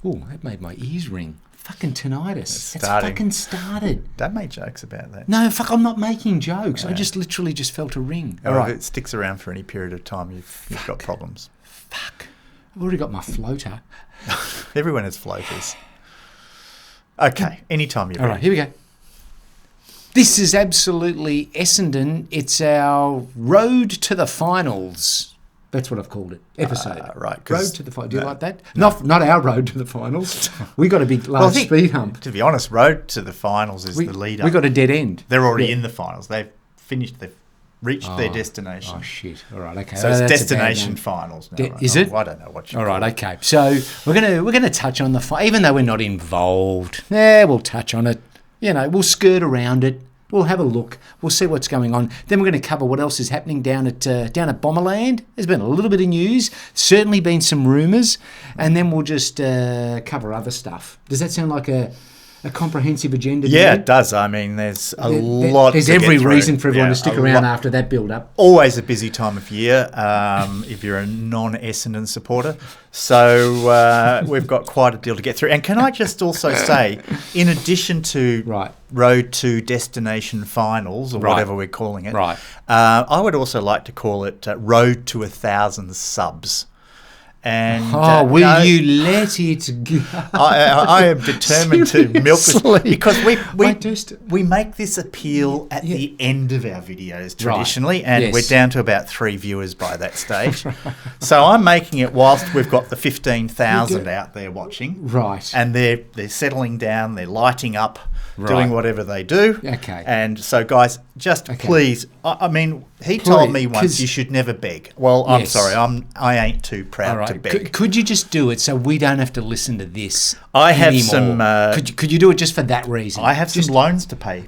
Oh, that made my ears ring. Fucking tinnitus. It's starting. fucking started. Don't make jokes about that. No, fuck, I'm not making jokes. I just literally just felt a ring. All right. If it sticks around for any period of time, you've got problems. Fuck. I've already got my floater. Everyone has floaters. Okay, anytime you're ready. All right, here we go. This is absolutely Essendon. It's our road to the finals. That's what I've called it. Episode. Right. Road to the finals. Do you like that? Not our road to the finals. We got a big, large speed hump. To be honest, road to the finals is the lead up. We got a dead end. They're already in the finals. They've finished. They've reached their destination. Oh, shit. All right, okay. So it's destination finals now. Right? Is it? I don't know what you All call right, it. okay. So we're gonna touch on even though we're not involved. We'll touch on it. We'll skirt around it. We'll have a look. We'll see what's going on. Then we're going to cover what else is happening down at Bomberland. There's been a little bit of news. Certainly been some rumours. And then we'll just cover other stuff. Does that sound like a comprehensive agenda? Yeah, it does. I mean, there's a lot. There's every reason for everyone to stick around after that build-up. Always a busy time of year if you're a non-Essendon supporter. So we've got quite a deal to get through. And can I just also say, in addition to Road to Destination Finals, or whatever we're calling it, I would also like to call it Road to 1,000 Subs. And will you let it go? I am determined to milk this because we make this appeal at the end of our videos traditionally, and we're down to about 3 viewers by that stage. So I'm making it whilst we've got the 15,000 out there watching, and they're settling down, they're lighting up, doing whatever they do. Okay. And so, guys, just please. I mean, he told me once you should never beg. Well, I'm sorry, I ain't too proud to beg. Could you just do it so we don't have to listen to this? I have anymore? some. Could you do it just for that reason? I have some loans to pay.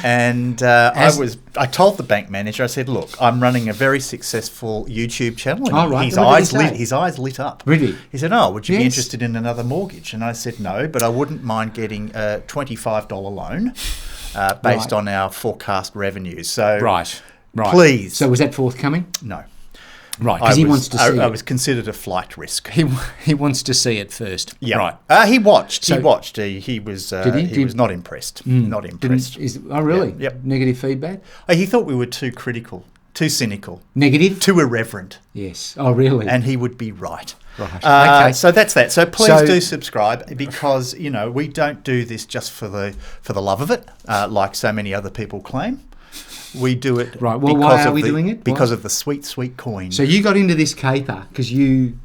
And I told the bank manager, I said, look, I'm running a very successful YouTube channel. And his eyes lit up. Really? He said, would you be interested in another mortgage? And I said, no, but I wouldn't mind getting a $25 loan based on our forecast revenues. So please. So was that forthcoming? No. Right, because he wants to see it. I was considered a flight risk. He wants to see it first. Yeah. Right. He watched. He was not impressed. Not impressed. Really? Yeah. Yep. Negative feedback? He thought we were too critical, too cynical. Negative? Too irreverent. Yes. Oh, really? And he would be right. Right. Okay. So that's that. So please do subscribe because, we don't do this just for the love of it, like so many other people claim. We do it right. Well, why are we doing it? Because of the sweet, sweet coin. So you got into this caper because you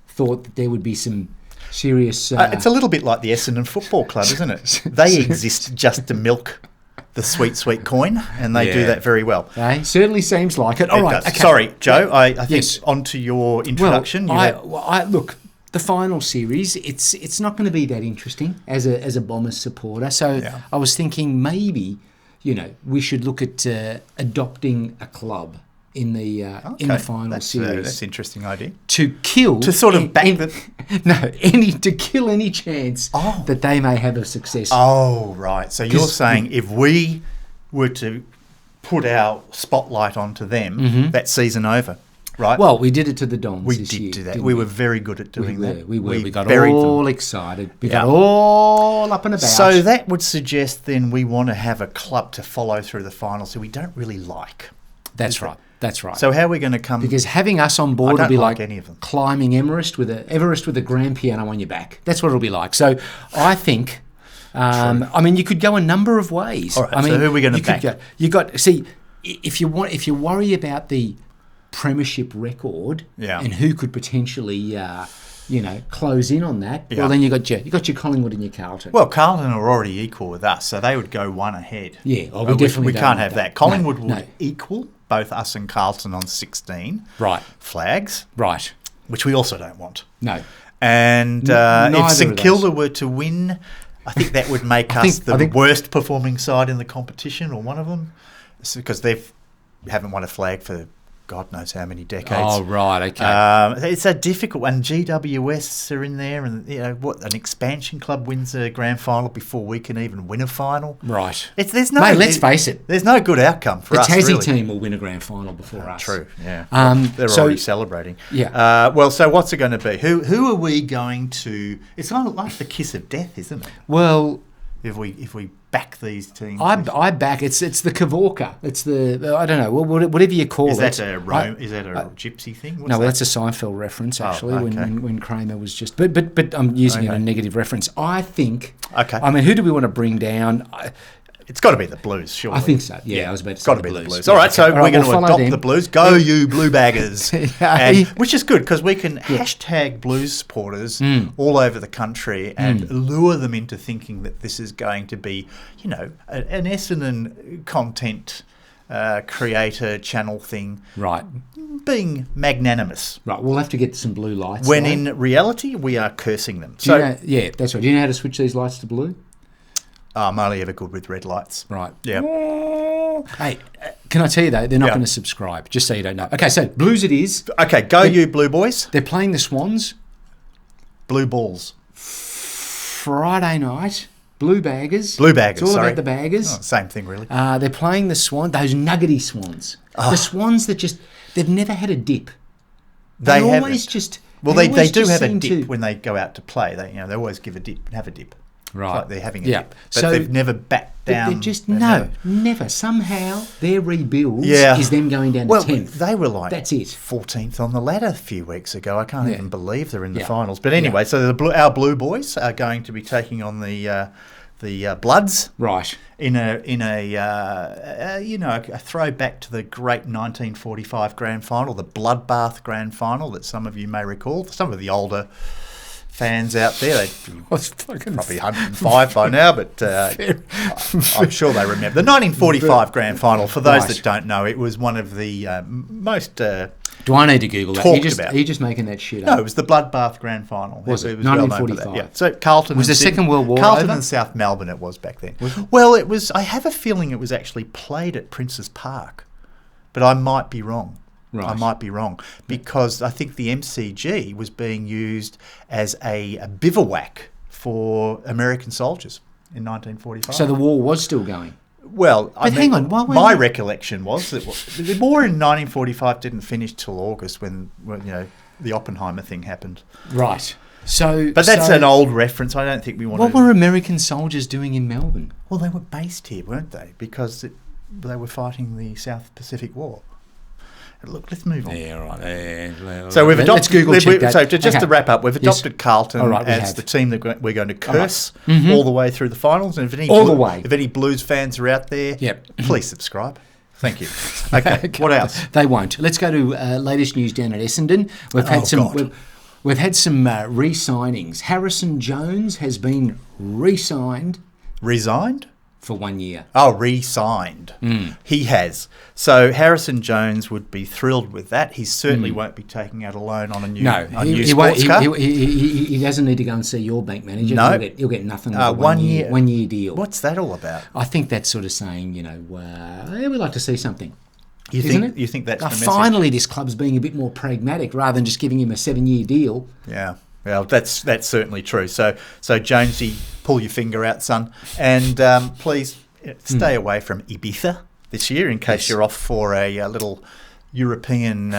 thought that there would be some serious... it's a little bit like the Essendon Football Club, isn't it? They exist just to milk the sweet, sweet coin, and they do that very well. Certainly seems like it. All right. Okay. Sorry, Joe. I think on to your introduction. Look, the final series, it's not going to be that interesting as a Bombers supporter. So I was thinking maybe... we should look at adopting a club in the final series. That's an interesting idea. To kill any chance that they may have a success. Oh, right. So you're saying if we were to put our spotlight onto them, that season over, right? Well, we did it to the Dons this year. We did do that. We were very good at doing that. We got all excited. We got all up and about. So that would suggest then we want to have a club to follow through the finals who we don't really like. That's right. So how are we going to come... Because having us on board will be like any of them. climbing Everest with a grand piano on your back. That's what it'll be like. So I think... you could go a number of ways. All right, so who are we going to back? If you worry about the premiership record and who could potentially close in on that, well then you got your Collingwood and your Carlton. Well, Carlton are already equal with us, so they would go one ahead. Yeah, we can't have that. Collingwood would equal both us and Carlton on 16 flags, which we also don't want. No, and if St Kilda were to win, I think that would make us the worst performing side in the competition, or one of them, because they haven't won a flag for God knows how many decades. Oh, right, okay. It's a difficult one. GWS are in there, and an expansion club wins a grand final before we can even win a final. Right. There's no. Mate, let's face it. There's no good outcome for us. The Tassie really. team will win a grand final before us. True. Yeah. They're so- already celebrating. Yeah. Well, so what's it going to be? Who are we going to? It's kind of like the kiss of death, isn't it? Well, If we back these teams. I back. It's the Kavorka. It's the I don't know. Whatever you call Is it. that a Rome? Is that a gypsy thing? What's No, that? that's a Seinfeld reference actually. okay. When Kramer was just, but I'm using it in a negative reference. I think. Okay. I mean, who do we want to bring down? It's got to be the Blues, surely. I think so. Yeah, I was about to say Got to the be Blues. the Blues. Yeah, All right, so okay. we're going to follow adopt them. the Blues. Go, you Blue Baggers. Yeah. Which is good because we can hashtag Blues supporters all over the country and lure them into thinking that this is going to be, an Essendon content creator channel thing. Right. Being magnanimous. Right. We'll have to get some blue lights. When though. in reality, we are cursing them. Do you know, yeah, that's right. Do you know how to switch these lights to blue? I'm only ever good with red lights. Right. Yeah. Hey, can I tell you though, they're not going to subscribe, just so you don't know. Okay, so Blues it is. Okay, go you Blue Boys. They're playing the Swans Blue Balls. Friday night. Blue Baggers. Blue Baggers, It's all sorry. about the Baggers. Oh, same thing, really. They're playing the Swans, those nuggety Swans. The Swans that they've never had a dip. They always haven't. just... Well, they always do just have a seem dip to- when they go out to play. They always have a dip. Right. It's like they're having a Yeah. dip. But So- they've never backed down. They're just, never. Somehow their rebuild Yeah. is them going down Well, to 10th. they were like That's it. 14th on the ladder a few weeks ago. I can't even believe they're in the Yeah. finals. But anyway, so our Blue Boys are going to be taking on the Bloods. Right. In a throwback to the great 1945 grand final, the Bloodbath grand final that some of you may recall. Some of the older fans out there, probably 105 by now, but I'm sure they remember the 1945 grand final. For those that don't know, it was one of the most. Do I need to Google that? About. Are you just making that shit up? No, it was the Bloodbath grand final. Was it? was well known for 1945. that. Yeah. So Carlton Was and the Second World War Carlton over? and South Melbourne. It was back then. Was it? Well, it was. I have a feeling it was actually played at Princes Park, but I might be wrong. Right. I might be wrong because I think the MCG was being used as a bivouac for American soldiers in 1945. So the war was still going. Well, hang on, why my weren't- recollection was that the war in 1945 didn't finish till August when the Oppenheimer thing happened. Right. So, But that's an old reference. I don't think we want What were American soldiers doing in Melbourne? Well, they were based here, weren't they? Because they were fighting the South Pacific War. Look, let's move on. Yeah, right. So we've adopted. Let's Google check that. So just Okay. to wrap up, we've adopted Carlton All right, we as have. the team that we're going to curse all the way through the finals. And if any All the way. if any Blues fans are out there, Yep. please subscribe. Thank you. Okay, what else? They won't. Let's go to latest news down at Essendon. We've had we've had some re-signings. Harrison Jones has been re-signed Resigned? for 1 year. Oh, re-signed. He has. So Harrison Jones would be thrilled with that. He certainly won't be taking out a loan on a new, he won't. sports car. He doesn't need to go and see your bank manager. No. He'll get nothing. With a 1 year. 1 year deal. What's that all about? I think that's sort of saying, we'd like to see something. You Isn't think it? you think that's the message? Finally, this club's being a bit more pragmatic rather than just giving him a 7-year deal. Yeah. Well, that's certainly true. So Jonesy, pull your finger out, son, and please stay away from Ibiza this year in case you're off for a little European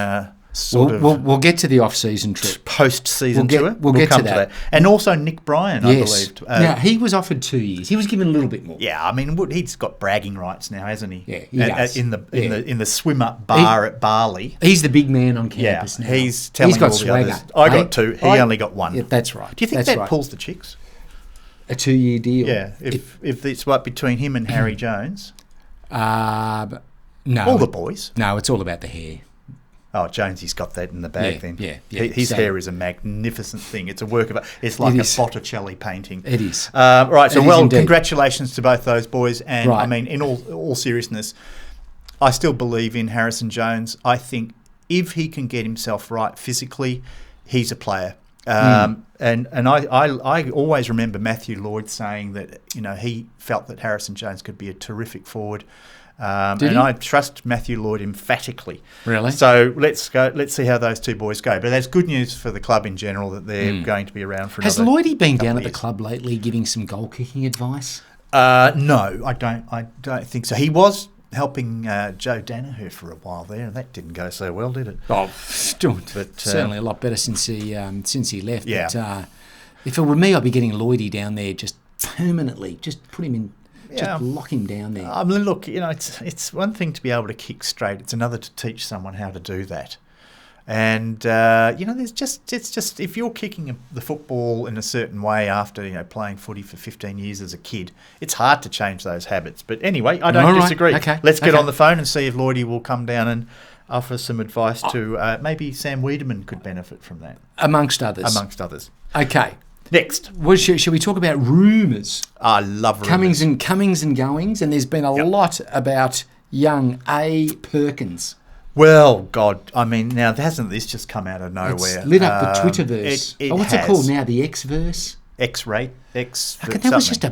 We'll get to the off-season trip. post-season tour. We'll get come to that. And also Nick Bryan, I believe. Now, he was offered 2 years. He was given a little bit more. Yeah, I mean, he's got bragging rights now, hasn't he? Yeah, he does. In the swim-up bar at Barley. He's the big man on campus now. He's telling got all the swagger. others. I got two. He only got one. Yeah, that's right. Do you think that's that right. pulls the chicks? A 2-year deal? Yeah, if it's like between him and Harry Jones. No. All the boys. No, it's all about the hair. Oh, Jonesy's got that in the bag then. Yeah. His So- hair is a magnificent thing. It's a work of art. It's like It a is. Botticelli painting. It is. Right, so It is indeed. congratulations to both those boys. And Right. I mean, in all seriousness, I still believe in Harrison Jones. I think if he can get himself right physically, he's a player. And I always remember Matthew Lloyd saying that he felt that Harrison Jones could be a terrific forward. And I trust Matthew Lloyd emphatically. Really? So let's go. Let's see how those two boys go. But that's good news for the club in general that they're going to be around for Has another Lloydie been down at years. the club lately giving some goal kicking advice? No, I don't think so. He was helping Joe Danaher for a while there, and that didn't go so well, did it? Oh, but certainly a lot better since he left. Yeah. But, if it were me, I'd be getting Lloydie down there just permanently. Just put him in. Just lock him down there. I mean, look, it's one thing to be able to kick straight. It's another to teach someone how to do that. And it's just if you're kicking the football in a certain way after playing footy for 15 years as a kid, it's hard to change those habits. But anyway, I don't disagree. Okay. Let's get on the phone and see if Lloydie will come down and offer some advice to maybe Sam Wiedemann could benefit from that, amongst others. Okay. Next, shall we talk about rumours? I love rumours. Comings and goings, and there's been a lot about young A. Perkins. Well, God, I mean, now hasn't this just come out of nowhere? It's lit up the Twitterverse. What's it called now? The X-verse? X-rate? That's just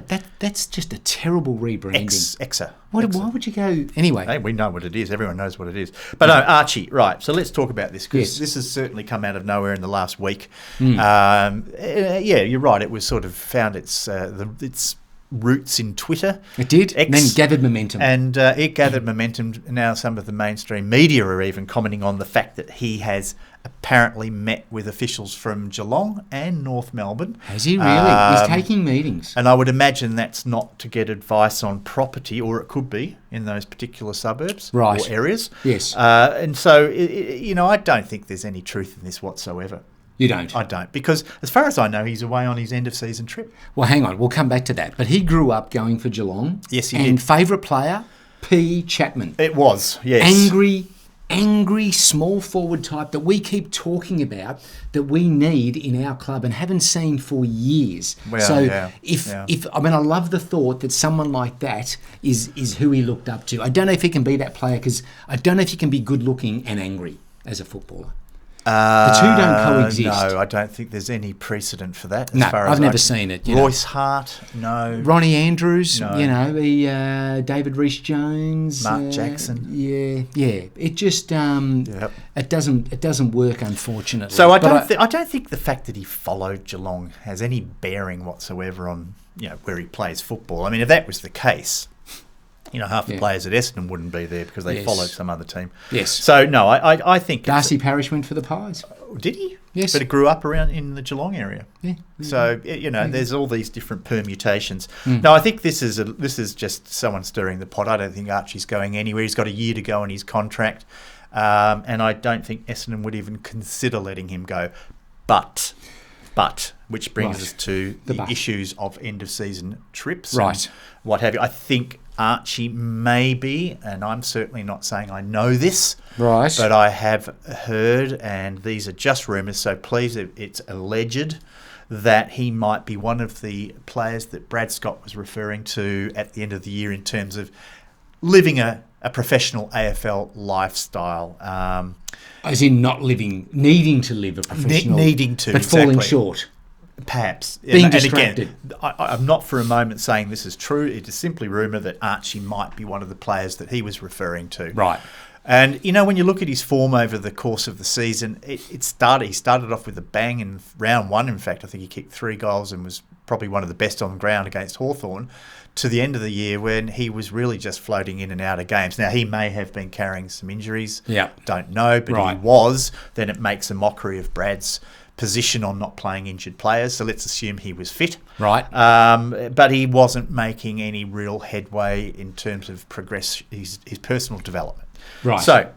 a terrible rebranding. Exa. Why would you go... Anyway. Hey, we know what it is. Everyone knows what it is. But no, Archie, right. So let's talk about this because this has certainly come out of nowhere in the last week. You're right. It was sort of found its roots in Twitter. It did, and then gathered momentum. And it gathered momentum. Now some of the mainstream media are even commenting on the fact that he has apparently met with officials from Geelong and North Melbourne. Has he really? He's taking meetings. And I would imagine that's not to get advice on property, or it could be in those particular suburbs or areas. Yes. And so, I don't think there's any truth in this whatsoever. You don't? I don't, because as far as I know, he's away on his end-of-season trip. Well, hang on. We'll come back to that. But he grew up going for Geelong. Yes, he did. And favourite player, P. Chapman. It was, yes. Angry, small forward type that we keep talking about that we need in our club and haven't seen for years. Well, I love the thought that someone like that is who he looked up to. I don't know if he can be that player because I don't know if he can be good looking and angry as a footballer. The two don't coexist. No, I don't think there's any precedent for that. I've never seen it. Royce Hart, no. Ronnie Andrews, no. David Rees-Jones, Mark Jackson. Yeah. It just it doesn't work, unfortunately. So I don't think the fact that he followed Geelong has any bearing whatsoever on where he plays football. I mean, if that was the case, half the players at Essendon wouldn't be there because they followed some other team. Yes. So, no, I think... Darcy Parish went for the Pies. Did he? Yes. But it grew up around in the Geelong area. Yeah. So, there's all these different permutations. No, I think this is just someone stirring the pot. I don't think Archie's going anywhere. He's got a year to go on his contract. And I don't think Essendon would even consider letting him go. But, which brings us to the issues of end-of-season trips and what have you. I think Archie maybe, and I'm certainly not saying I know this, but I have heard, and these are just rumours, so please, it's alleged that he might be one of the players that Brad Scott was referring to at the end of the year in terms of living a professional AFL lifestyle. As in not needing to live a professional... Needing to, but falling short. Perhaps. Being distracted. And again, I'm not for a moment saying this is true. It is simply rumour that Archie might be one of the players that he was referring to. Right. And, when you look at his form over the course of the season, he started off with a bang in round one. In fact, I think he kicked 3 goals and was probably one of the best on the ground against Hawthorn to the end of the year when he was really just floating in and out of games. Now, he may have been carrying some injuries. Yeah. Don't know, but he was. Then it makes a mockery of Brad's position on not playing injured players, so let's assume he was fit. Right. But he wasn't making any real headway in terms of his personal development. Right. So,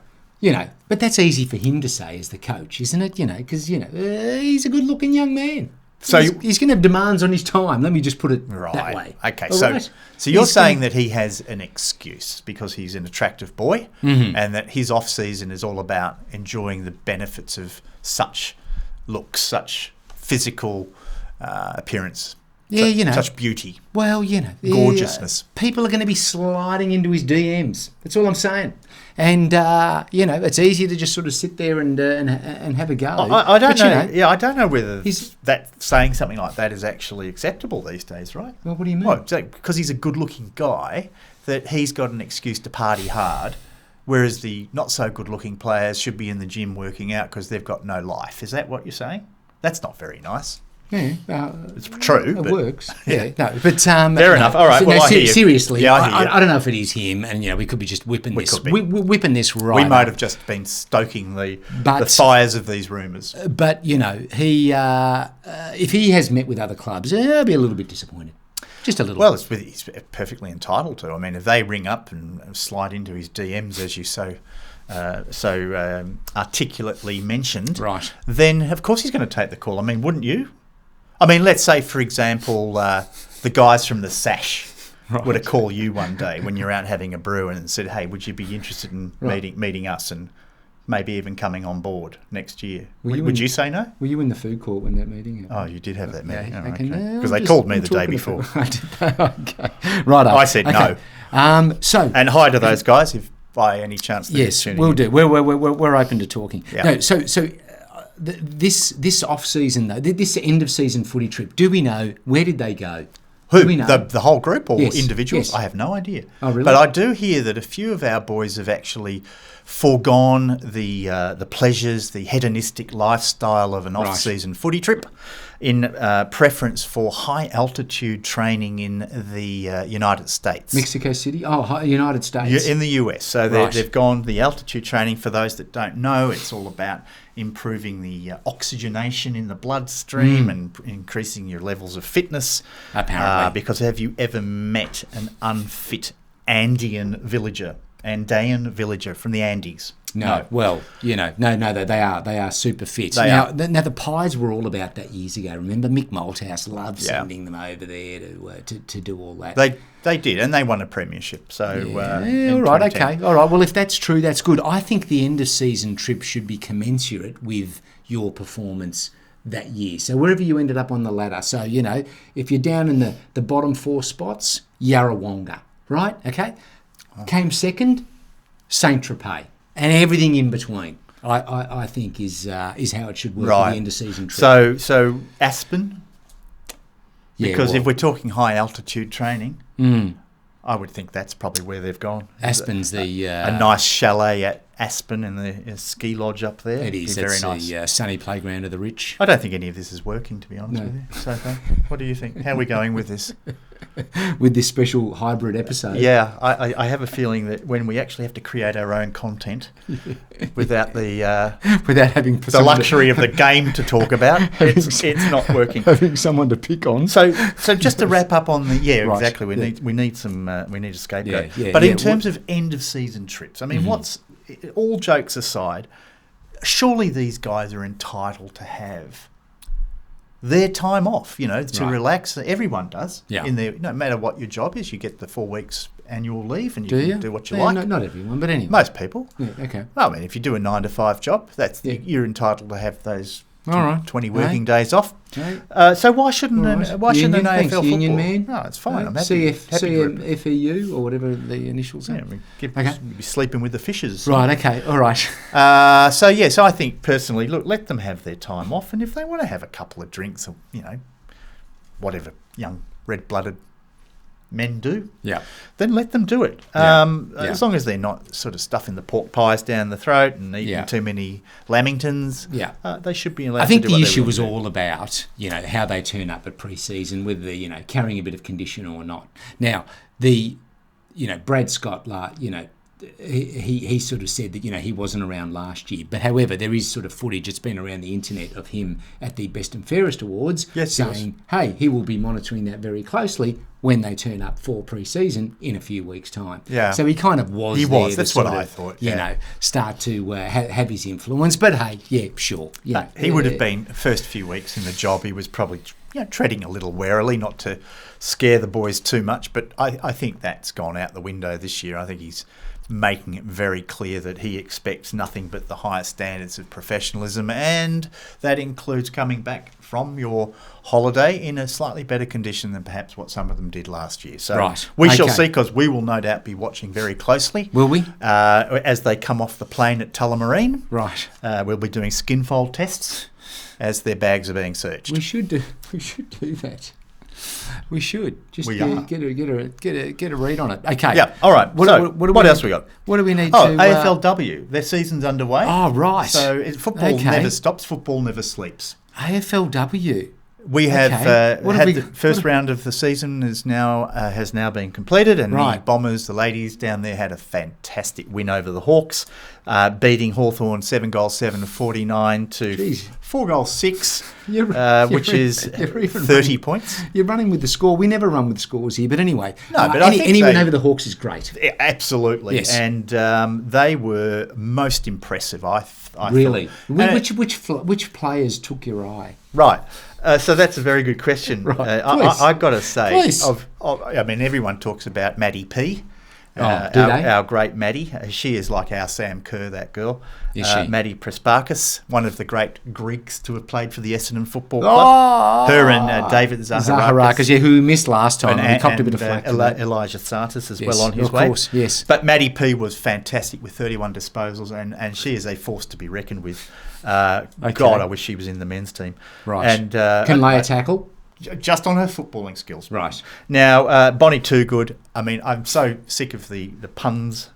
but that's easy for him to say as the coach, isn't it? Because, he's a good-looking young man. So he's going to have demands on his time. Let me just put it that way. Okay, so you're saying that he has an excuse because he's an attractive boy and that his off-season is all about enjoying the benefits of such looks, such physical appearance, such beauty. Well, gorgeousness. People are going to be sliding into his DMs. That's all I'm saying. And it's easy to just sort of sit there and have a go. I don't know. I don't know whether that saying something like that is actually acceptable these days, right? Well, what do you mean? Well, because he's a good-looking guy, that he's got an excuse to party hard, whereas the not-so-good-looking players should be in the gym working out because they've got no life. Is that what you're saying? That's not very nice. Yeah, it's true. It works. Yeah, no, but fair enough. All right. Well, seriously, I don't know if it is him, and we could be just whipping this right. We might have just been stoking the fires of these rumours. But he if he has met with other clubs, I'll be a little bit disappointed. Just a little. Well, he's perfectly entitled to. I mean, if they ring up and slide into his DMs, as you so articulately mentioned, right, then of course he's going to take the call. I mean, wouldn't you? I mean, let's say, for example, the guys from the Sash were to call you one day when you're out having a brew and said, "Hey, would you be interested in meeting us and maybe even coming on board next year?" Would you say no? Were you in the food court when that meeting happened? Oh, you did have that meeting. Yeah, because they called me the day before. Okay, right. I said no. And hi to those guys if by any chance they're tuning we'll in. do. We're open to talking. Yeah. No, so. This off season though, this end of season footy trip, do we know where did they go? Who? Do we know? The whole group or Yes, individuals? yes. I have no idea. Oh, really? But I do hear that a few of our boys have actually foregone the pleasures, the hedonistic lifestyle of an off-season footy trip in preference for high-altitude training in the United States. Mexico City? Oh, United States. In the US. So they've gone the altitude training. For those that don't know, it's all about improving the oxygenation in the bloodstream and increasing your levels of fitness. Apparently. Because have you ever met an unfit Andean villager from the Andes? No. Well, no, they are super fit. Now, the Pies were all about that years ago. Remember, Mick Malthouse loved sending them over there to do all that. They did, and they won a premiership. So all right, okay, all right. Well, if that's true, that's good. I think the end of season trip should be commensurate with your performance that year. So wherever you ended up on the ladder. So if you're down in the bottom 4 spots, Yarrawonga, right? Okay, came second, Saint Tropez. And everything in between, I think, is how it should work at the end of season trip. So Aspen, because if we're talking high altitude training, I would think that's probably where they've gone. Aspen's a nice chalet at Aspen in the ski lodge up there. It is. Very that's nice. the sunny playground of the rich. I don't think any of this is working, to be honest with you. So far. What do you think? How are we going with this? With this special hybrid episode. Yeah, I have a feeling that when we actually have to create our own content without having the luxury of the game to talk about, it's not working. Having someone to pick on. So just to wrap up on the right, exactly. We need a scapegoat. Yeah, but in terms of end of season trips, I mean, all jokes aside, surely these guys are entitled to have their time off, to relax. Everyone does. Yeah. No matter what your job is, you get the 4 weeks annual leave and you can do what you like. No, not everyone, but anyway. Most people. Yeah, okay. I mean, if you do a 9 to 5 job, you're entitled to have those 20 working right. days off. Right. So why shouldn't an AFL football? Union man? No, it's fine. I'm happy. CFEU or whatever the initials are. Yeah, you'd be sleeping with the fishes. Right. Okay. All right. So I think personally, look, let them have their time off, and if they want to have a couple of drinks, or whatever young red-blooded men do, then let them do it. As long as they're not sort of stuffing the pork pies down the throat and eating too many lamingtons, they should be allowed to do what they want to do. I think the issue was all about, how they turn up at pre-season, whether they're, carrying a bit of condition or not. Now, Brad Scott, he sort of said that, he wasn't around last year. But however, there is sort of footage, it's been around the internet, of him at the Best and Fairest Awards saying, hey, he will be monitoring that very closely when they turn up for pre-season in a few weeks' time. Yeah. So he kind of was He there was, that's what I thought. Start to have his influence. But hey, sure. He would have been, first few weeks in the job, he was probably treading a little warily, not to scare the boys too much. But I think that's gone out the window this year. I think he's making it very clear that he expects nothing but the highest standards of professionalism, and that includes coming back from your holiday in a slightly better condition than perhaps what some of them did last year. So we shall see, because we will no doubt be watching very closely. Will we? As they come off the plane at Tullamarine. Right. We'll be doing skinfold tests as their bags are being searched. We should do that. We should just We get a read on it. Okay. Yeah. All right. What else we got? What do we need Oh, to? AFLW. Their season's underway. Oh, right. So football never stops. Football never sleeps. AFLW. We have the first round of the season has now been completed, and the Bombers, the ladies down there, had a fantastic win over the Hawks, beating Hawthorn 7-7 49 to 4-6, which is 30 points. You're running with the score. We never run with scores here, but anyway. No, but I think any win over the Hawks is great. Absolutely, yes. And they were most impressive. I really. Thought. Which players took your eye? Right. So that's a very good question. Right. I got to say, Please. Everyone talks about Maddie P. Our great Maddie. She is like our Sam Kerr, that girl. Is she? Maddie Prespakis, one of the great Greeks to have played for the Essendon Football Club. Her and David Zaharakis, who we missed last time. And he copped a bit of flack. Elijah Sartis as well on his way. Of course, yes. But Maddie P was fantastic with 31 disposals, and she is a force to be reckoned with. God, I wish she was in the men's team. Right. And can lay a tackle. Just on her footballing skills. Right. Now, Bonnie Toogood, I mean, I'm so sick of the puns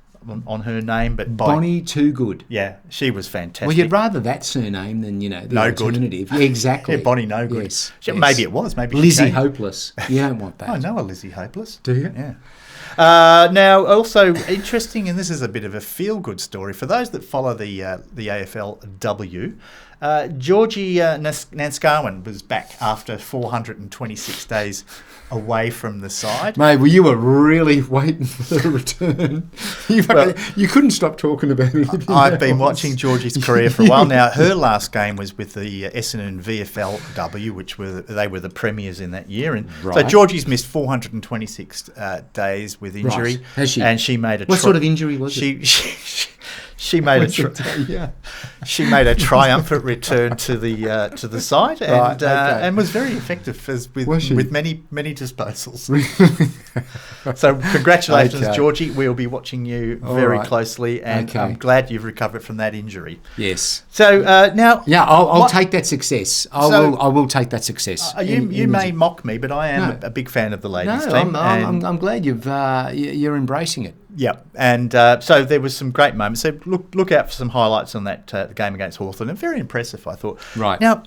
on her name, but Bonnie Toogood. Yeah, she was fantastic. Well, you'd rather that surname than, the no alternative. Good. Yeah, exactly. Yeah, Bonnie No Good. Yes. Maybe it was. Maybe Lizzie Hopeless. You don't want that. I know a Lizzie Hopeless. Do you? Yeah. Now, also interesting, and this is a bit of a feel-good story for those that follow the AFLW. Georgie Nanscarwin was back after 426 days away from the side. Mate, well, you were really waiting for the return. You couldn't stop talking about it. I've been watching Georgie's career for a while now. Her last game was with the Essendon VFLW, which they were the premiers in that year. And so Georgie's missed 426 days with injury. Right. Has she? And she made a... What sort of injury was it? She made a triumphant return to the side, and was very effective with many disposals. So congratulations, Georgie. We'll be watching you very closely, and I'm glad you've recovered from that injury. Yes. So now, I'll take that success. I will take that success. You may mock me, but I am a big fan of the ladies team. I'm glad you're embracing it. Yeah, and so there was some great moments. So look out for some highlights on that game against Hawthorn. And very impressive, I thought. Right. Now,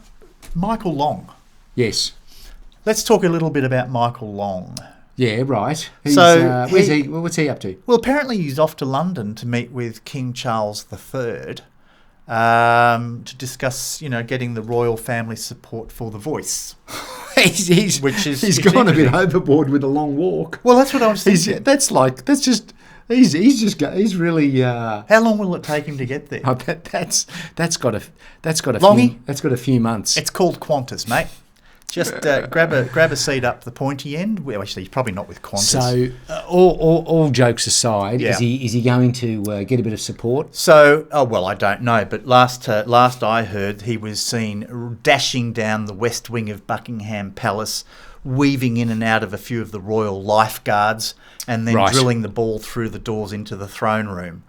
Michael Long. Yes. Let's talk a little bit about Michael Long. Yeah, right. What's he up to? Well, apparently he's off to London to meet with King Charles III to discuss, getting the royal family support for The Voice. He's gone a bit overboard with a long walk. Well, that's what I was thinking. He's really. How long will it take him to get there? I bet that's got a few months. It's called Qantas, mate. Just grab a seat up the pointy end. Well, actually, probably not with Qantas. So, all jokes aside, is he going to get a bit of support? So, I don't know, but last I heard, he was seen dashing down the west wing of Buckingham Palace, weaving in and out of a few of the royal lifeguards, and then drilling the ball through the doors into the throne room.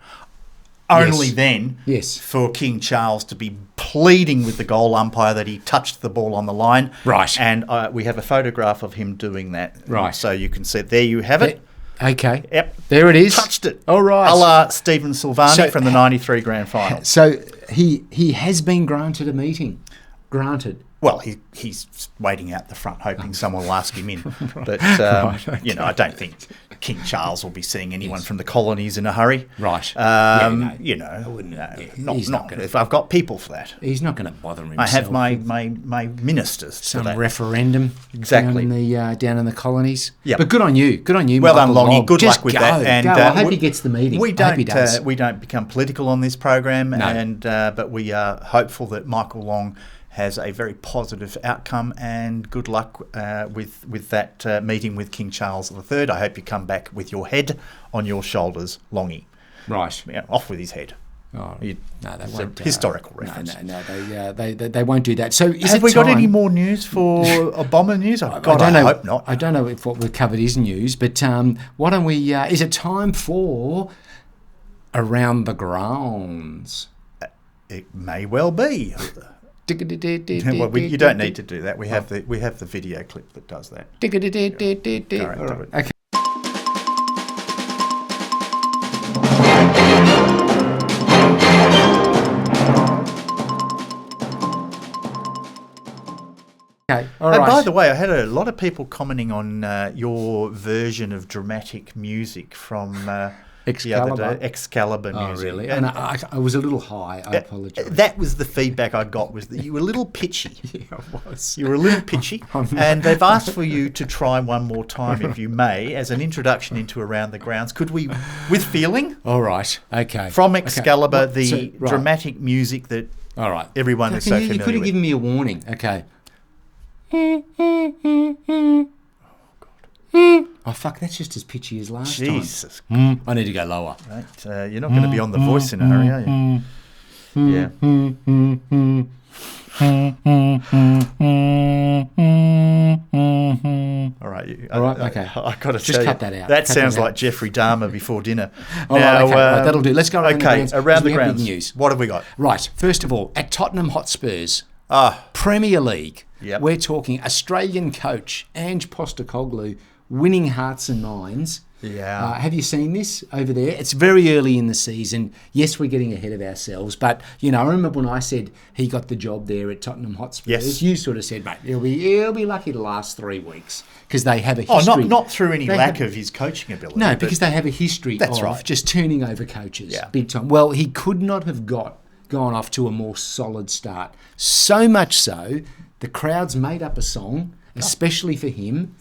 Only then for King Charles to be pleading with the goal umpire that he touched the ball on the line. Right. And we have a photograph of him doing that. Right. So you can see, there you have it. Okay. Yep. There it is. Touched it. All right. A la Stephen Silvani from the 93 grand final. So he has been granted a meeting. Granted. Well, he's waiting out the front, hoping someone will ask him in. But, I don't think King Charles will be seeing anyone from the colonies in a hurry. Right. I wouldn't. If I've got people for that. He's not going to bother himself. I have my ministers. Some referendum. Exactly. Down in the colonies. Yeah. But good on you. Good on you. Well done, Longy. Good luck with that. And I hope he gets the meeting. We I hope he does. We don't become political on this program. No. But we are hopeful that Michael Long has a very positive outcome, and good luck with that meeting with King Charles III. I hope you come back with your head on your shoulders, Longy. Right. Yeah, off with his head. Oh, no, they won't. Historical reference. No, they won't do that. So, have we got any more news for Bomber news? I hope not. I don't know if what we've covered is news, but why don't we? Is it time for Around the Grounds? It may well be. Well, you don't need to do that. We have the video clip that does that. All right. Okay. Okay. All right. By the way, I had a lot of people commenting on your version of dramatic music from Excalibur. the other day. Excalibur music. Oh, really? And I was a little high. I apologise. That was the feedback I got, was that you were a little pitchy. Yeah, I was. You were a little pitchy. And they've asked for you to try one more time, if you may, as an introduction into Around the Grounds. Could we, with feeling? All right. Okay. From Excalibur, Okay. Dramatic music that All right. everyone is so familiar with. You could have given me a warning. Okay. Oh, fuck, that's just as pitchy as last Jesus. time. I need to go lower. Right. You're not going to be on The Voice in a hurry, are you? Yeah. All right. All right, okay. I got to Just tell cut you, that out. that Cut sounds that out. like Jeffrey Dahmer before dinner. All right, okay, right, that'll do. Let's go around the grounds. Around the because we have grounds. big news. What have we got? Right, first of all, at Tottenham Hotspurs, Premier League, we're talking Australian coach Ange Postecoglou winning hearts and minds. Yeah. Have you seen this over there? It's very early in the season. Yes, we're getting ahead of ourselves, but I remember when I said he got the job there at Tottenham Hotspurs. Yes. You sort of said, mate, he'll be lucky to last 3 weeks because they have a history. Not through any lack of his coaching ability. No, because they have a history of just turning over coaches big time. Well, he could not have gone off to a more solid start. So much so, the crowds made up a song, especially for him,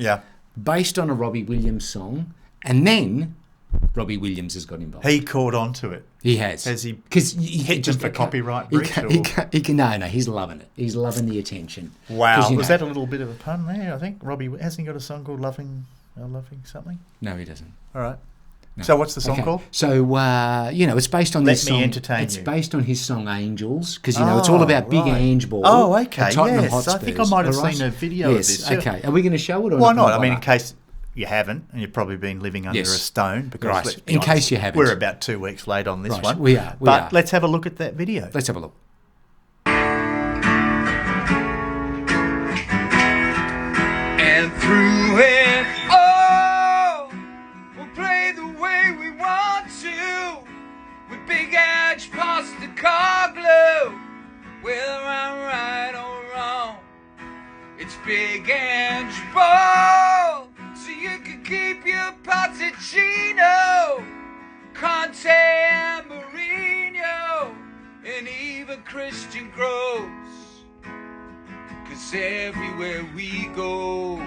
based on a Robbie Williams song, and then Robbie Williams has got involved. He caught on to it. He has. Has he? Because hit just the copyright breach? No, he's loving it. He's loving the attention. Wow. Was that a little bit of a pun there, I think? Robbie, hasn't he got a song called Loving something? No, he doesn't. All right. No. So what's the song called? So, it's based on this song. Let Me Entertain You. It's based on his song Angels, because, it's all about Big Ange Ball. Oh, okay, at Tottenham yes. Hotspurs. I think I might have seen a video of this. Yes, okay. Are we going to show it or Why not? not? I mean, in case you haven't, and you've probably been living under a stone. Because let's be honest, case you haven't. We're about 2 weeks late on this one. We are. But let's have a look at that video. Let's have a look. And through it all, we'll play the way we want to, with Big Edge Postecoglou. Whether I'm right or wrong, it's Big Edge Ball, so you can keep your Pochettino, Conte and Mourinho, and even Christian Gross. 'Cause everywhere we go,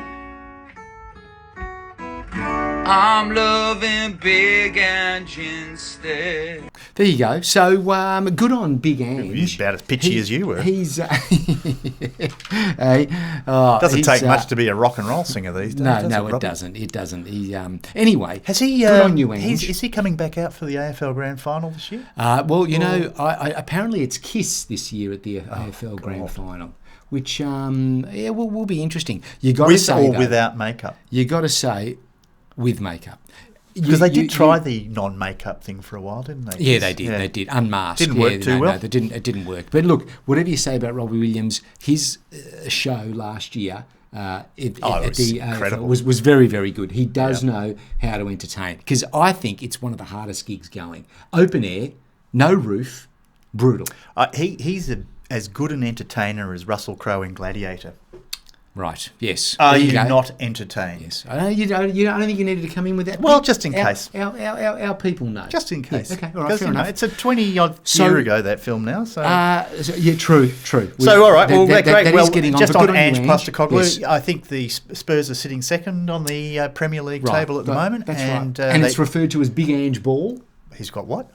I'm loving Big Ange instead. There you go. So, good on Big Ange. He's about as pitchy as you were. He's... doesn't take much to be a rock and roll singer these days. No, it doesn't. It doesn't. He, anyway, has he? Good on you, Ange. Is he coming back out for the AFL Grand Final this year? Well, apparently it's Kiss this year at the AFL Grand Final, which will be interesting. You got to say or without makeup. You got to say with makeup. Because they did try the non-makeup thing for a while, didn't they? Yeah, they did. Yeah. They did. Unmasked. Didn't work too well. No, it didn't work. But look, whatever you say about Robbie Williams, his show last year at the AFL was very, very good. He does know how to entertain. Because I think it's one of the hardest gigs going. Open air, no roof, brutal. He's as good an entertainer as Russell Crowe in Gladiator. Right. Yes. Are you not entertained? Yes. I don't think you needed to come in with that. Well, just in case. Our people know. Just in case. Yeah, okay. All right. Fair enough. It's a 20-odd year ago, that film now. So. True. So, all right. Well, great. Well, just on Ange Postecoglou, yes. I think the Spurs are sitting second on the Premier League table at the moment. That's right. And it's referred to as Big Ange Ball. He's got what?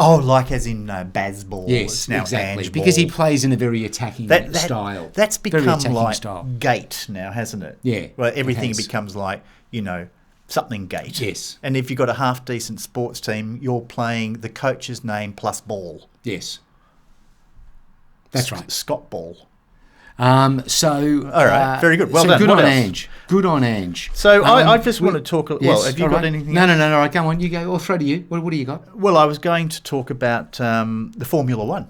Oh, like as in Bazball. Yes, it's now exactly. Ange because Ball. he plays in a very attacking style. That's become like style. Gate now, hasn't it? Yeah. Well, everything becomes like, something Gate. Yes. And if you've got a half-decent sports team, you're playing the coach's name plus ball. Yes. That's right. Scott Ball. All right, very good. Well done. Good what on else? Ange. Good on Ange. So I just want to talk. Well, have you got anything? No. else? All right, go on. You go. I'll throw to you. What do you got? Well, I was going to talk about the Formula One.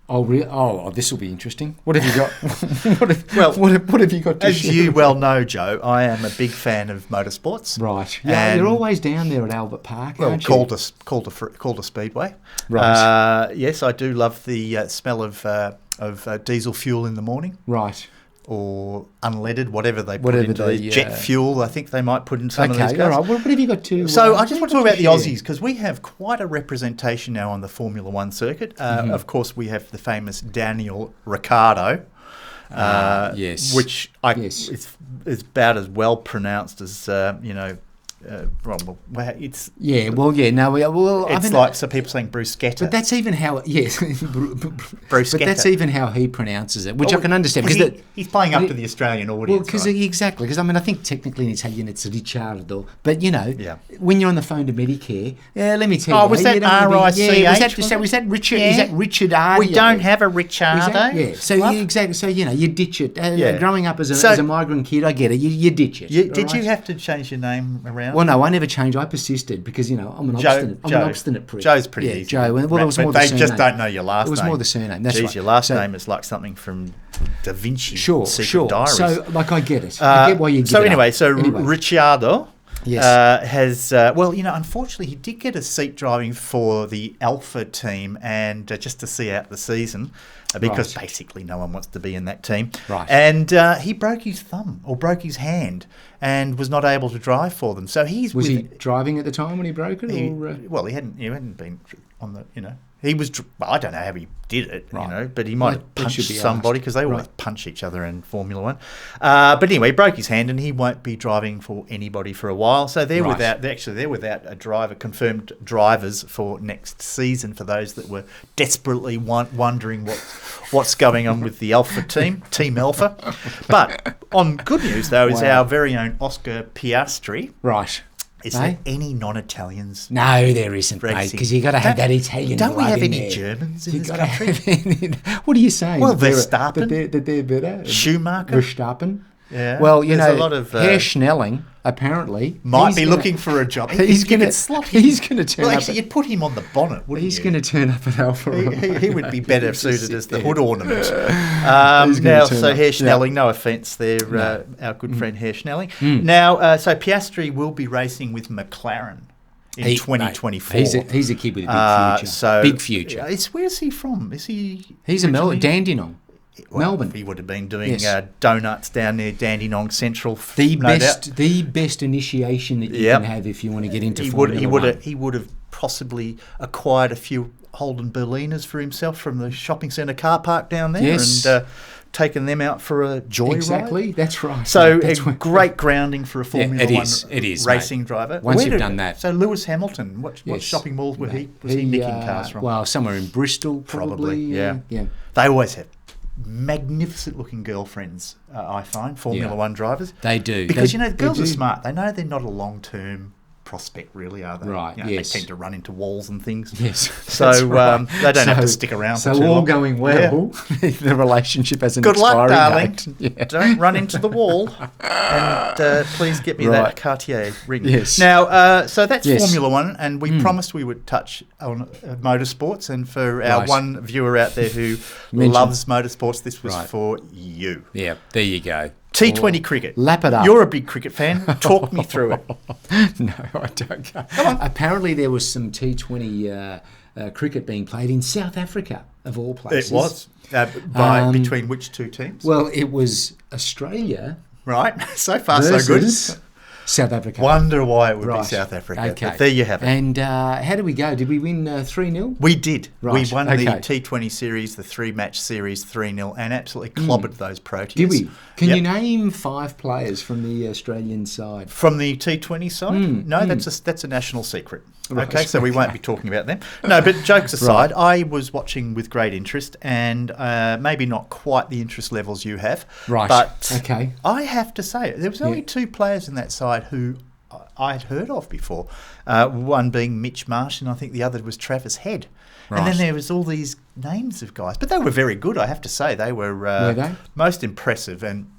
Oh, this will be interesting. What have you got? what have you got to As share? you well know, Joe, I am a big fan of motorsports. Right. Yeah, And- you're always down there at Albert Park, Well, aren't you? Calder Speedway. Right. Yes, I do love the smell of diesel fuel in the morning. Right. Or unleaded, whatever they put Whatever into the, jet fuel. I think they might put in some of these Okay, cars. all right. What have you got to... So I just want to talk about the share? Aussies because we have quite a representation now on the Formula One circuit. Of course, we have the famous Daniel Ricciardo, yes. which is about as well pronounced as it's it's like so people saying Bruschetta. But that's even how Bruschetta. But that's even how he pronounces it, which I can understand because he's playing up to the Australian audience. Well, exactly, because I mean I think technically in Italian it's Ricciardo, but when you're on the phone to Medicare, let me tell you. Oh, was that R-I-C-H? Was that Richard? Is that Richard Ardo? We don't have a Ricciardo. Yeah. So exactly. So you ditch it. Growing up as a migrant kid, I get it. You ditch it. Did you have to change your name around? Well, no, I never changed. I persisted because I'm an obstinate prick. Joe's pretty easy. Joe. Well, it was more they the surname. just don't know your last name. It was more the surname. That's right. Your last name is like something from Da Vinci. Secret Diaries. So, I get it. I get why you get it. Ricciardo Yes. has, unfortunately, he did get a seat driving for the Alpha team and just to see out the season because basically no one wants to be in that team. Right. And he broke his thumb or broke his hand and was not able to drive for them. So Was he driving at the time when he broke it? Well, he hadn't been on the, He was, I don't know how he did it, but he might have punched somebody because they always punch each other in Formula One. But anyway, he broke his hand and he won't be driving for anybody for a while. So they're without a driver, confirmed drivers for next season for those that were desperately wondering what's going on with the Alpha team, Team Alpha. But on good news, though, is our very own Oscar Piastri. Right. Is there any non-Italians? No, there isn't, mate, because you've got to have that Italian Don't we blood have in any there. Germans in this country? What are you saying? Well, Verstappen. That they're better. Schumacher. Verstappen. Yeah. Well, There's a lot of Herr Schnelling, apparently. Might be looking for a job. He's going to turn up. Well, actually, you'd put him on the bonnet, wouldn't you? He's going to turn up at Alfa. He would be better suited as the hood ornament. Herr Schnelling, no offence there, our good friend Herr Schnelling. Now, so Piastri will be racing with McLaren in 2024. He's a kid with a big future. Big future. Where's he from? Is he? He's a Dandenong. Melbourne. He would have been doing donuts down there, Dandenong Central. The best initiation that you can have if you want to get into Formula One. He would have possibly acquired a few Holden Berliners for himself from the shopping centre car park down there and taken them out for a joyride. Exactly, that's right. So great grounding for a Formula One racing driver. Once you've done that. So Lewis Hamilton, what shopping malls was he nicking cars from? Well, somewhere in Bristol, probably. Yeah. They always have magnificent looking girlfriends, I find, Formula One drivers. They do. Because, the girls are smart. They know they're not a long-term prospect, really, are they? Right, They tend to run into walls and things. Yes. So they don't have to stick around for too long. So all going well, the relationship has an Good luck, darling. Date. Don't run into the wall. And please get me that Cartier ring. Yes. Now, so that's Formula One, and we promised we would touch on motorsports. And for our one viewer out there who loves motorsports, this was for you. Yeah, there you go. T20 cricket. Lap it up. You're a big cricket fan. Talk me through it. No, I don't. Come on. Apparently there was some T20 cricket being played in South Africa, of all places. It was. Between which two teams? Well, it was Australia. Right. So far, so good. South Africa. Wonder why it would be South Africa. Okay. But there you have it. And how did we go? Did we win 3-0? We did. Right. We won the T20 series, the 3-match series, 3-0, and absolutely clobbered those Proteas. Did we? Can you name 5 players from the Australian side? From the T20 side? No, that's a national secret. Right. Okay, so we won't be talking about them. No, but jokes aside, I was watching with great interest and maybe not quite the interest levels you have. Right. But I have to say, there was only 2 players in that side who I had heard of before. One being Mitch Marsh and I think the other was Travis Head. Right. And then there was all these names of guys. But they were very good, I have to say. They were most impressive and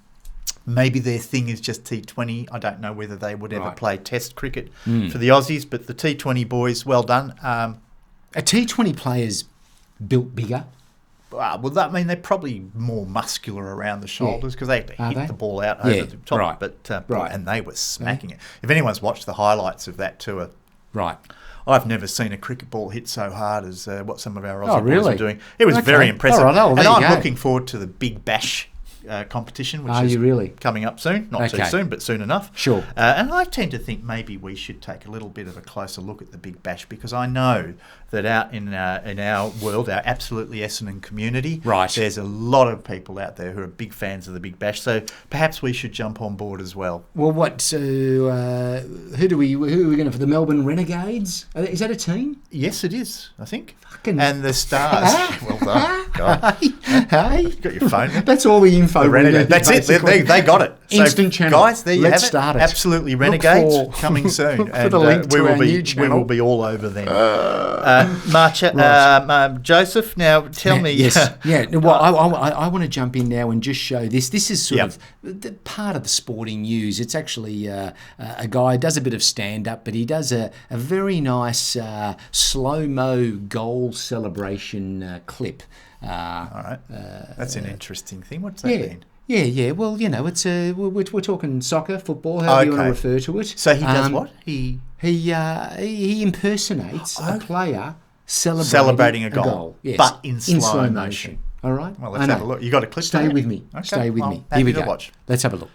maybe their thing is just T20. I don't know whether they would ever play Test cricket for the Aussies, but the T20 boys, well done. A T20 player's built bigger they're probably more muscular around the shoulders because they have to hit the ball out over the top. Right. But and they were smacking it. If anyone's watched the highlights of that tour, right. I've never seen a cricket ball hit so hard as what some of our Aussie boys really? are doing. It was very impressive. All right, and I'm looking forward to the Big Bash competition, which is coming up soon. Not too soon, but soon enough. Sure. And I tend to think maybe we should take a little bit of a closer look at the Big Bash because I know that out in our world, our absolutely Essendon community, there's a lot of people out there who are big fans of the Big Bash. So perhaps we should jump on board as well. Well, who are we going to for the Melbourne Renegades? Is that a team? Yes, it is. I think. And the Stars. Well done. God. Hey, you've got your phone. That's all the info. The Renegades. That's it. They got it. Instant channel. Guys, there you have it. Start it. Absolutely, Renegades coming soon, and the link to our new channel. We will be all over them. Joseph, now tell me. Yes. Well, I want to jump in now and just show this. This is sort of the part of the sporting news. It's actually a guy who does a bit of stand-up, but he does a very nice slow-mo goal celebration clip. All right. That's an interesting thing. What's that mean? Yeah. Well, it's we're talking soccer, football, however you want to refer to it. So he does what? He impersonates a player celebrating a goal. Yes, but in slow motion. All right. Well, let's have a look. You got a clip? Stay with me. Okay. Stay with me. Here we go. Watch. Let's have a look.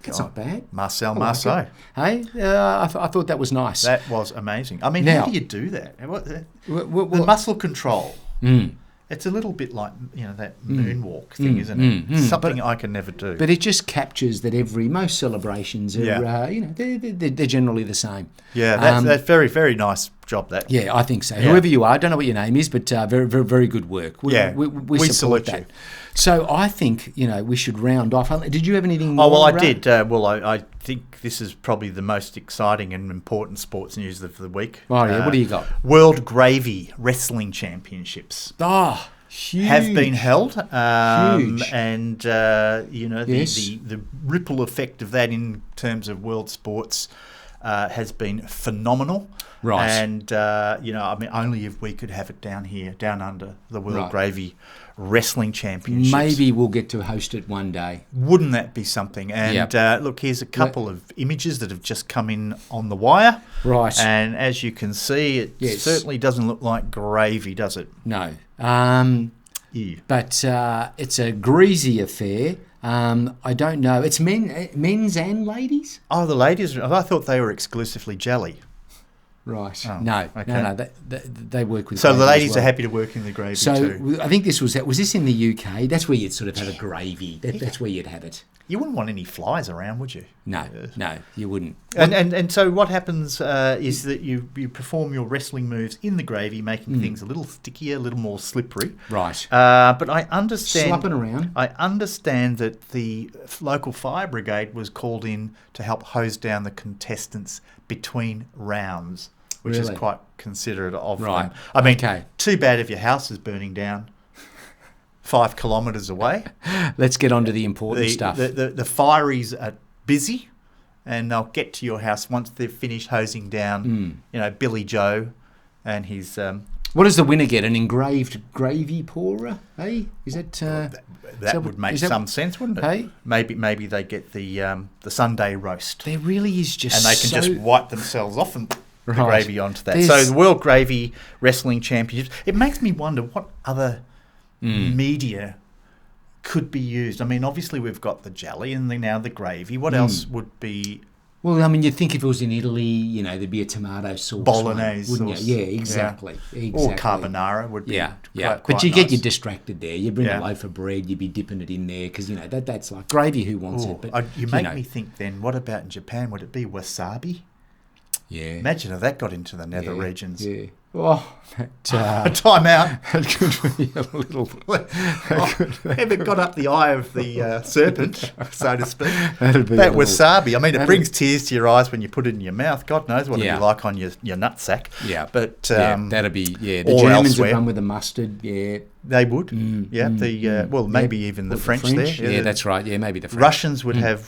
That's not bad. Marcel Marceau. Hey, I thought that was nice. That was amazing. I mean, how do you do that? The muscle control. It's a little bit like, that moonwalk thing, isn't it? Something I can never do. But it just captures that most celebrations are, they're generally the same. Yeah, that's very, very nice job, that. Yeah, I think so. Yeah. Whoever you are, I don't know what your name is, but very, very, very good work. We support that. You. So I think, we should round off. Did you have anything more? Oh, well, I did. I think this is probably the most exciting and important sports news of the week. Oh, yeah. What do you got? World Gravy Wrestling Championships. Oh, huge. Have been held. Huge. And, the ripple effect of that in terms of world sports has been phenomenal. Right. And, only if we could have it down here, down under the World Gravy Wrestling Championships. Maybe we'll get to host it one day. Wouldn't that be something? And look, here's a couple of images that have just come in on the wire. Right. And as you can see, it certainly doesn't look like gravy, does it? No. But it's a greasy affair. I don't know. It's men's and ladies? Oh, the ladies. I thought they were exclusively jelly. Right. Oh, no. They work with. So the ladies are happy to work in the gravy too. So I think this was this in the UK? That's where you'd sort of have a gravy. That's where you'd have it. You wouldn't want any flies around, would you? No, you wouldn't. And so what happens is that you perform your wrestling moves in the gravy, making things a little stickier, a little more slippery. Right. But I understand... Slapping around. I understand that the local fire brigade was called in to help hose down the contestants between rounds, which is quite considerate of them. I mean, too bad if your house is burning down 5 kilometres away. Let's get on to the important stuff. The fireys are busy, and they'll get to your house once they've finished hosing down, Billy Joe and his... what does the winner get? An engraved gravy pourer? Hey, is that... that would make some sense, wouldn't it? Hey? Maybe they get the Sunday roast. There really is just... And they can just wipe themselves off and... the gravy onto that. So the World Gravy Wrestling Championships. It makes me wonder what other media could be used. I mean, obviously we've got the jelly and now the gravy. What else would be... Well, I mean, you'd think if it was in Italy, there'd be a tomato sauce. Bolognese wouldn't sauce. You? Yeah, exactly. Or carbonara would be quite but you nice. get you distracted there. You bring a loaf of bread, you'd be dipping it in there because, that's like gravy, who wants it? But, you make me think then, what about in Japan? Would it be wasabi? Yeah. Imagine if that got into the nether regions. Yeah. Oh, Time out. that could be a little... If it got up the eye of the serpent, so to speak. That'd be That a little- wasabi. I mean, it brings tears to your eyes when you put it in your mouth. God knows what it'd be like on your nutsack. Yeah. But that'd be... Yeah, the or Germans elsewhere. have done with the mustard. Yeah. They would. Maybe even the French there. Yeah, that's right. Yeah, maybe the French. Russians would have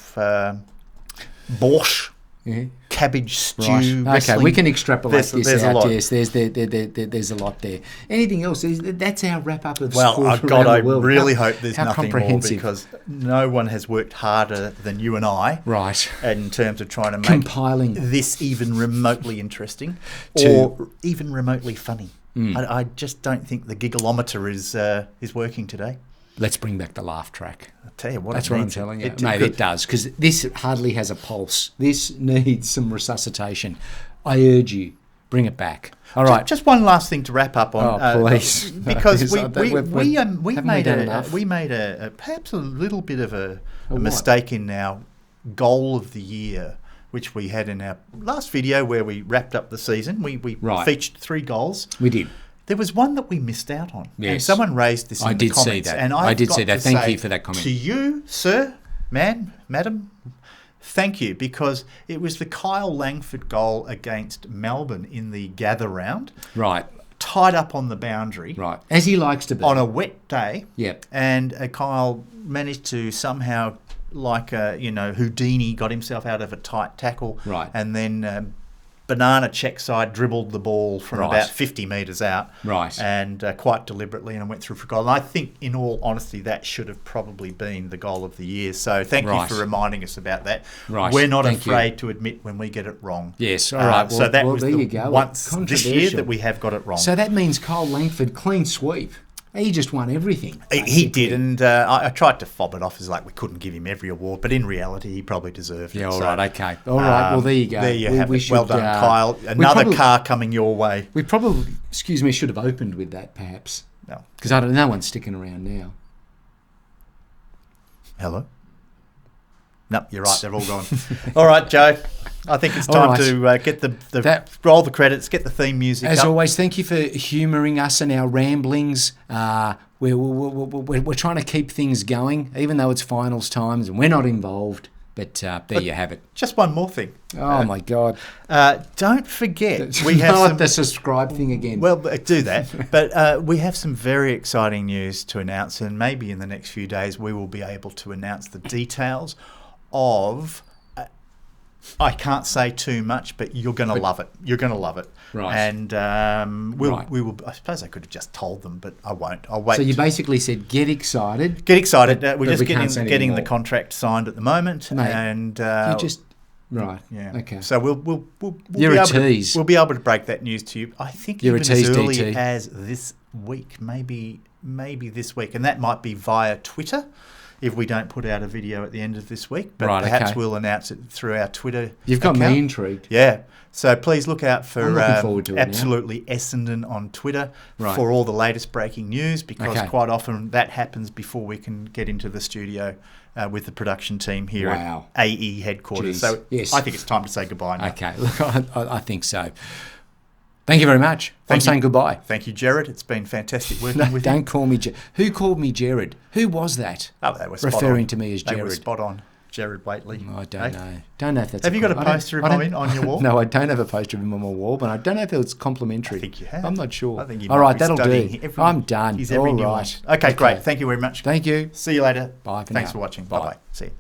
borscht. Yeah. Cabbage stew. Right. Okay, we can extrapolate There's this a out. lot. Yes, there's a lot there. Anything else? That's our wrap up of Well, sport God, around I the world. really hope there's how nothing more comprehensive. because no one has worked harder than you and I, Right. in terms of trying to make Compiling this even remotely interesting To- or even remotely funny. I just don't think the giggleometer is working today. Let's bring back the laugh track. I'll tell you what, That's it what I'm needs. telling you. It Mate, could- it does, because this hardly has a pulse. This needs some resuscitation. I urge you, bring it back. All right. Just one last thing to wrap up on. Oh, please. Because Haven't we made done enough? perhaps a little bit of a what? mistake in our goal of the year, which we had in our last video where we wrapped up the season. We Right. featured 3 goals. We did. There was one that we missed out on. And Yes. someone raised this I in the did see comments. that. And I I've did got see that. to Thank say you for that comment. To you, sir, madam, thank you, because it was the Kyle Langford goal against Melbourne in the gather round, Right. tied up on the boundary Right. As he likes to be. on a wet day. Yep. And Kyle managed to somehow, like Houdini, got himself out of a tight tackle. Right. And then banana check side dribbled the ball from Right. about 50 metres out. Right. And quite deliberately, and went through for a goal. And I think, in all honesty, that should have probably been the goal of the year. So thank you Right. for reminding us about that. Right. We're not Thank you. afraid to admit when we get it wrong. Yes, all right. So that was there the you go. once this year Controversial. that we have got it wrong. So that means Kyle Langford, clean sweep. He just won everything. He did, and I tried to fob it off as like we couldn't give him every award, but in reality, he probably deserved it. Yeah, all So, right, okay. All right, well, there you go. There you have it. Well should, done, Kyle. Another car coming your way. We probably, should have opened with that, perhaps. No. Because I don't know, no one's sticking around now. Hello? No, you're right. They're all gone. All right, Joe. I think it's All time right. to get roll the credits, get the theme music As up. always, thank you for humouring us and our ramblings. We're trying to keep things going, even though it's finals times and we're not involved. But there you have it. Just one more thing. Oh, my God. Don't forget, we have Not some... the subscribe thing again. Well, do that. But we have some very exciting news to announce, and maybe in the next few days we will be able to announce the details of... I can't say too much, but you're going to love it. You're going to love it. Right. And we will. I suppose I could have just told them, but I won't. I'll wait. So you basically said, get excited. Get excited. We're but just we can't say getting the anymore. contract signed at the moment, Mate, and You just... Right. yeah. Okay. So we'll You're be a able tease. we'll be able to break that news to you. I think You're a even as tease, early DT. as this week, maybe this week, and that might be via Twitter. If we don't put out a video at the end of this week, but Right, perhaps okay. we'll announce it through our Twitter. You've got account. me intrigued. Yeah. So please look out for I'm looking forward to it now. absolutely Essendon on Twitter Right. for all the latest breaking news, because Okay. quite often that happens before we can get into the studio with the production team here Wow. at AE headquarters. Jeez. So Yes. I think it's time to say goodbye now. Okay. Look, I think so. Thank you very much. I'm you. saying goodbye. Thank you, Jared. It's been fantastic working No, with you. don't call me... Who called me Jared? Who was that? Oh, they were spot Referring on. to me as They were Jared. spot on. Jared Waitley. I don't Hey? know. Don't know if that's... Have you got a I don't- poster of I don't- mine on your wall? No, I don't have a poster of him on my wall, but I don't know if it's complimentary. I think you have. I'm not sure. I think you All might right, be that'll do. studying every- I'm done. his every All nuance. right. Okay, great. Thank you very much. Thank you. See you later. Bye for Thanks now. for watching. Bye. Bye-bye. See you.